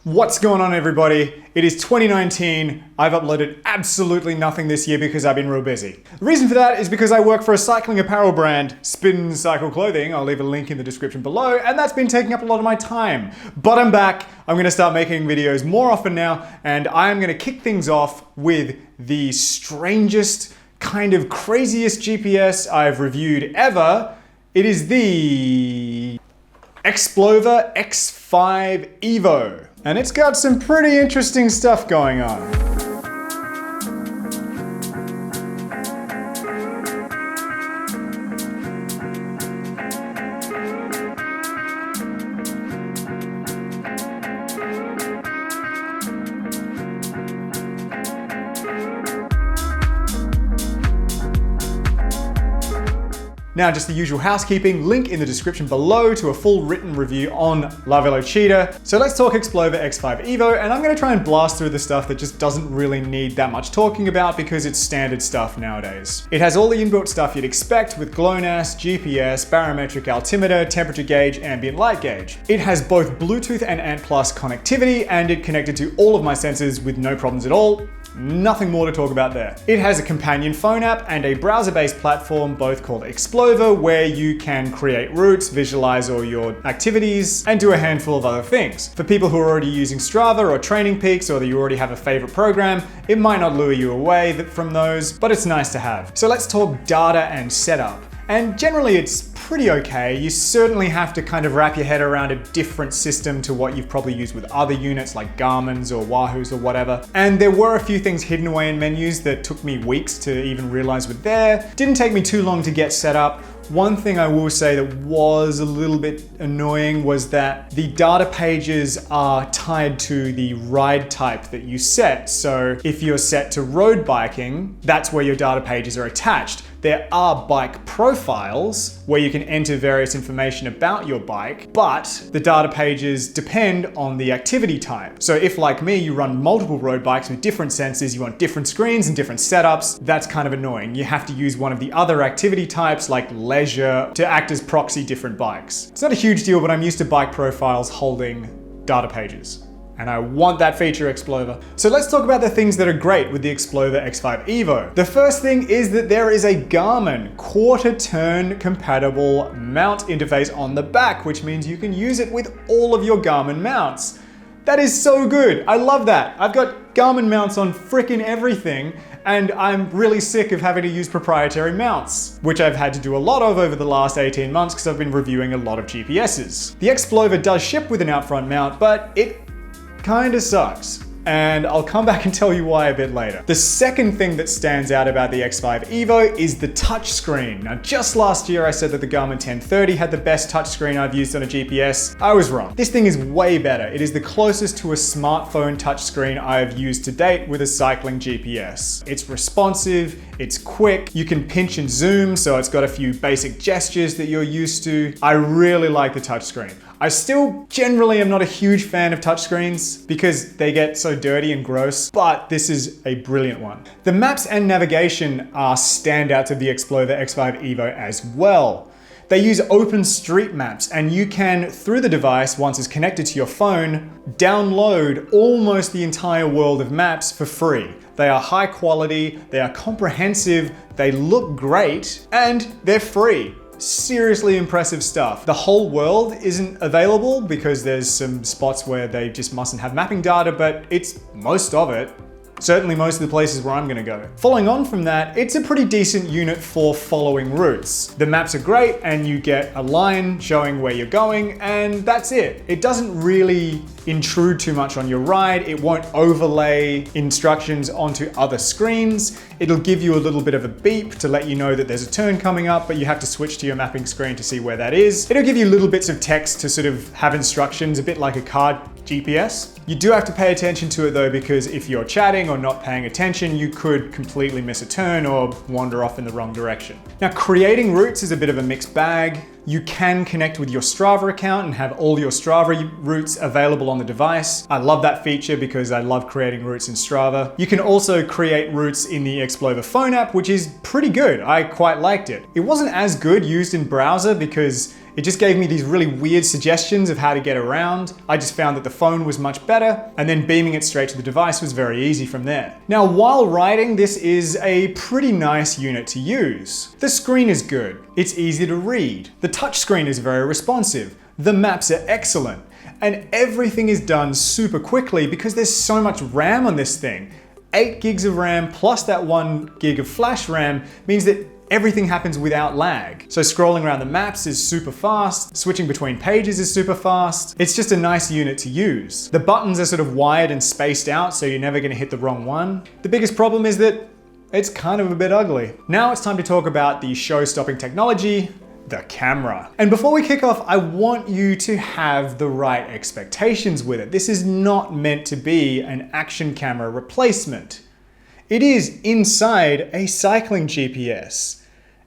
What's going on, everybody? It is 2019. I've uploaded absolutely nothing this year because I've been real busy. The reason for that is because I work for a cycling apparel brand, Spin Cycle Clothing. I'll leave a link in the description below, and that's been taking up a lot of my time. But I'm back. I'm gonna start making videos more often now, and I'm gonna kick things off with the strangest, kind of craziest GPS I've reviewed ever. It is the Xplova X5 Evo. And it's got some pretty interesting stuff going on. Now, just the usual housekeeping, link in the description below to a full written review on La Velocita. So let's talk Xplova X5 Evo, and I'm gonna try and blast through the stuff that just doesn't really need that much talking about because it's standard stuff nowadays. It has all the inbuilt stuff you'd expect with GLONASS, GPS, barometric altimeter, temperature gauge, ambient light gauge. It has both Bluetooth and ANT+ connectivity, and it connected to all of my sensors with no problems at all. Nothing more to talk about there. It has a companion phone app and a browser-based platform, both called Xplova, where you can create routes, visualize all your activities, and do a handful of other things. For people who are already using Strava or Training Peaks, or that you already have a favorite program, it might not lure you away from those, but it's nice to have. So let's talk data and setup. And generally it's pretty okay. You certainly have to kind of wrap your head around a different system to what you've probably used with other units like Garmin's or Wahoo's or whatever. And there were a few things hidden away in menus that took me weeks to even realize were there. Didn't take me too long to get set up. One thing I will say that was a little bit annoying was that the data pages are tied to the ride type that you set. So if you're set to road biking, that's where your data pages are attached. There are bike profiles where you can enter various information about your bike, but the data pages depend on the activity type. So if, like me, you run multiple road bikes with different sensors, you want different screens and different setups, that's kind of annoying. You have to use one of the other activity types like leisure to act as proxy different bikes. It's not a huge deal, but I'm used to bike profiles holding data pages. And I want that feature, Xplova. So let's talk about the things that are great with the Xplova X5 Evo. The first thing is that there is a Garmin quarter-turn compatible mount interface on the back, which means you can use it with all of your Garmin mounts. That is so good. I love that. I've got Garmin mounts on frickin' everything, and I'm really sick of having to use proprietary mounts, which I've had to do a lot of over the last 18 months because I've been reviewing a lot of GPSs. The Xplova does ship with an out front mount, but it kinda sucks. And I'll come back and tell you why a bit later. The second thing that stands out about the X5 Evo is the touchscreen. Now, just last year I said that the Garmin 1030 had the best touchscreen I've used on a GPS. I was wrong. This thing is way better. It is the closest to a smartphone touchscreen I've used to date with a cycling GPS. It's responsive, it's quick, you can pinch and zoom, so it's got a few basic gestures that you're used to. I really like the touchscreen. I still generally am not a huge fan of touchscreens because they get so dirty and gross, but this is a brilliant one. The maps and navigation are standouts of the Xplova X5 Evo as well. They use OpenStreetMaps, and you can, through the device, once it's connected to your phone, download almost the entire world of maps for free. They are high quality, they are comprehensive, they look great, and they're free. Seriously impressive stuff. The whole world isn't available because there's some spots where they just mustn't have mapping data, but it's most of it. Certainly most of the places where I'm gonna go. Following on from that, it's a pretty decent unit for following routes. The maps are great and you get a line showing where you're going, and that's it. It doesn't really intrude too much on your ride. It won't overlay instructions onto other screens. It'll give you a little bit of a beep to let you know that there's a turn coming up, but you have to switch to your mapping screen to see where that is. It'll give you little bits of text to sort of have instructions, a bit like a car GPS. You do have to pay attention to it though, because if you're chatting or not paying attention, you could completely miss a turn or wander off in the wrong direction. Now, creating routes is a bit of a mixed bag. You can connect with your Strava account and have all your Strava routes available on the device. I love that feature because I love creating routes in Strava. You can also create routes in the Xplova phone app, which is pretty good. I quite liked it. It wasn't as good used in browser because it just gave me these really weird suggestions of how to get around. I just found that the phone was much better, and then beaming it straight to the device was very easy from there. Now, while riding, this is a pretty nice unit to use. The screen is good. It's easy to read. The touchscreen is very responsive. The maps are excellent. And everything is done super quickly because there's so much RAM on this thing. 8 gigs of RAM plus that 1 gig of flash RAM means that everything happens without lag. So scrolling around the maps is super fast, switching between pages is super fast. It's just a nice unit to use. The buttons are sort of wired and spaced out, so you're never gonna hit the wrong one. The biggest problem is that it's kind of a bit ugly. Now it's time to talk about the show-stopping technology, the camera. And before we kick off, I want you to have the right expectations with it. This is not meant to be an action camera replacement. It is inside a cycling GPS.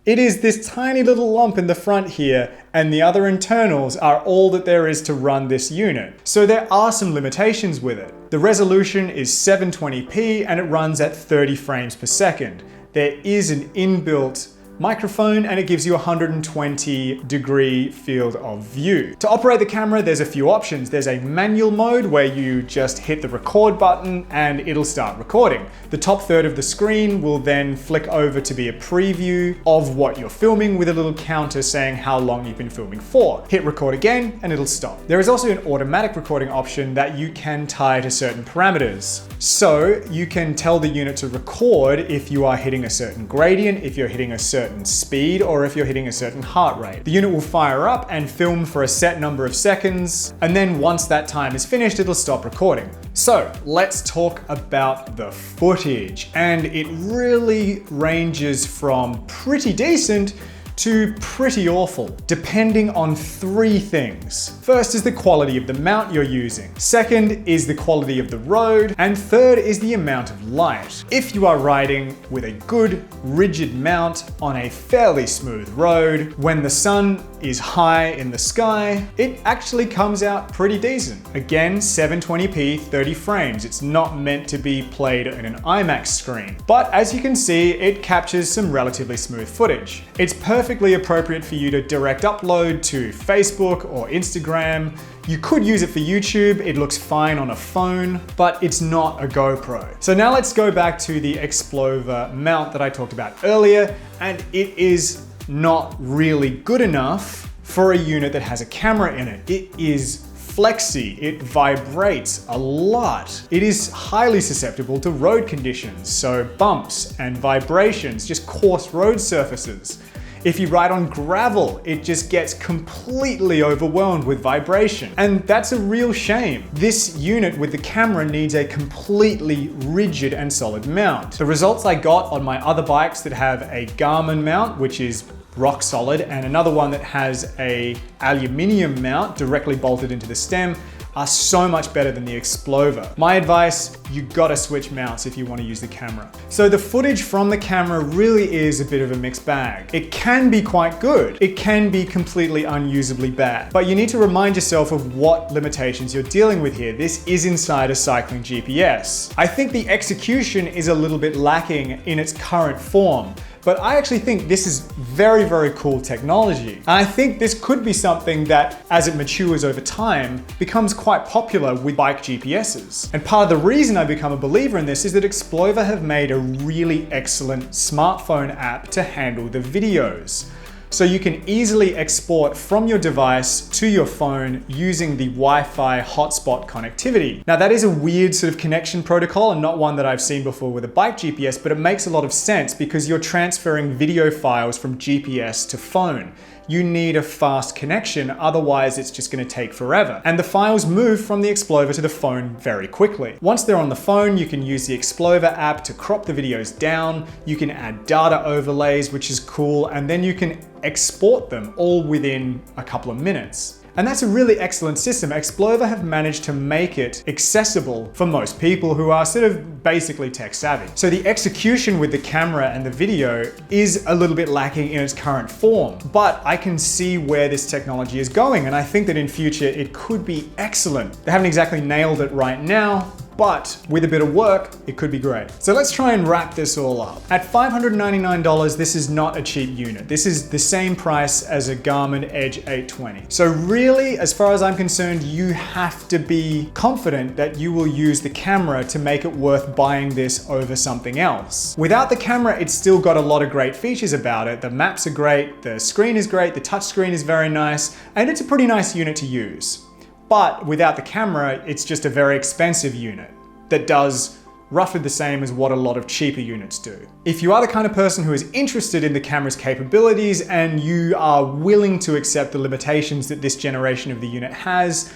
It is this tiny little lump in the front here, and the other internals are all that there is to run this unit. So there are some limitations with it. The resolution is 720p and it runs at 30 frames per second. There is an inbuilt microphone and it gives you a 120-degree field of view. To operate the camera, there's a few options. There's a manual mode where you just hit the record button and it'll start recording. The top third of the screen will then flick over to be a preview of what you're filming with a little counter saying how long you've been filming for. Hit record again and it'll stop. There is also an automatic recording option that you can tie to certain parameters. So you can tell the unit to record if you are hitting a certain gradient, if you're hitting a certain speed, or if you're hitting a certain heart rate. The unit will fire up and film for a set number of seconds, and then once that time is finished, it'll stop recording. So let's talk about the footage, and it really ranges from pretty decent to pretty awful, depending on 3 things. First is the quality of the mount you're using. Second is the quality of the road. And third is the amount of light. If you are riding with a good, rigid mount on a fairly smooth road, when the sun is high in the sky, it actually comes out pretty decent. Again, 720p, 30 frames. It's not meant to be played on an IMAX screen. But as you can see, it captures some relatively smooth footage. It's perfectly appropriate for you to direct upload to Facebook or Instagram. You could use it for YouTube, it looks fine on a phone, but it's not a GoPro. So now let's go back to the Xplova mount that I talked about earlier, and it is not really good enough for a unit that has a camera in it. It is flexy, it vibrates a lot. It is highly susceptible to road conditions, so bumps and vibrations, just coarse road surfaces. If you ride on gravel, it just gets completely overwhelmed with vibration. And that's a real shame. This unit with the camera needs a completely rigid and solid mount. The results I got on my other bikes that have a Garmin mount, which is rock solid, and another one that has a aluminium mount directly bolted into the stem, are so much better than the Xplova. My advice, you gotta switch mounts if you wanna use the camera. So the footage from the camera really is a bit of a mixed bag. It can be quite good. It can be completely unusably bad. But you need to remind yourself of what limitations you're dealing with here. This is inside a cycling GPS. I think the execution is a little bit lacking in its current form. But I actually think this is very, very cool technology. And I think this could be something that, as it matures over time, becomes quite popular with bike GPSs. And part of the reason I become a believer in this is that Xplova have made a really excellent smartphone app to handle the videos. So you can easily export from your device to your phone using the Wi-Fi hotspot connectivity. Now that is a weird sort of connection protocol and not one that I've seen before with a bike GPS, but it makes a lot of sense because you're transferring video files from GPS to phone. You need a fast connection, otherwise it's just going to take forever. And the files move from the Xplova to the phone very quickly. Once they're on the phone, you can use the Xplova app to crop the videos down, you can add data overlays, which is cool, and then you can export them all within a couple of minutes. And that's a really excellent system. Xplova have managed to make it accessible for most people who are sort of basically tech savvy. So the execution with the camera and the video is a little bit lacking in its current form, but I can see where this technology is going, and I think that in future it could be excellent. They haven't exactly nailed it right now, but with a bit of work, it could be great. So let's try and wrap this all up. At $599, this is not a cheap unit. This is the same price as a Garmin Edge 820. So really, as far as I'm concerned, you have to be confident that you will use the camera to make it worth buying this over something else. Without the camera, it's still got a lot of great features about it. The maps are great, the screen is great, the touch screen is very nice, and it's a pretty nice unit to use. But without the camera, it's just a very expensive unit that does roughly the same as what a lot of cheaper units do. If you are the kind of person who is interested in the camera's capabilities and you are willing to accept the limitations that this generation of the unit has,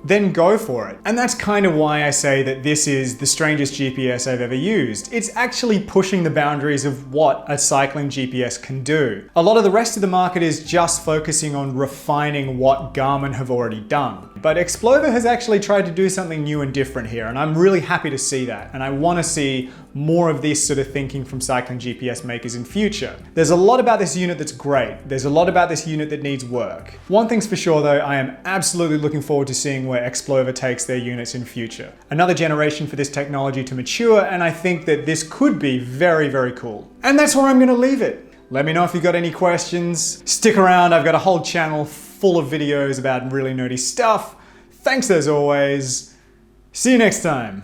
then go for it. And that's kind of why I say that this is the strangest GPS I've ever used. It's actually pushing the boundaries of what a cycling GPS can do. A lot of the rest of the market is just focusing on refining what Garmin have already done. But Xplova has actually tried to do something new and different here, and I'm really happy to see that. And I want to see more of this sort of thinking from cycling GPS makers in future. There's a lot about this unit that's great. There's a lot about this unit that needs work. One thing's for sure though, I am absolutely looking forward to seeing where Xplova takes their units in future. Another generation for this technology to mature, and I think that this could be very, very cool. And that's where I'm gonna leave it. Let me know if you've got any questions. Stick around, I've got a whole channel full of videos about really nerdy stuff. Thanks as always. See you next time.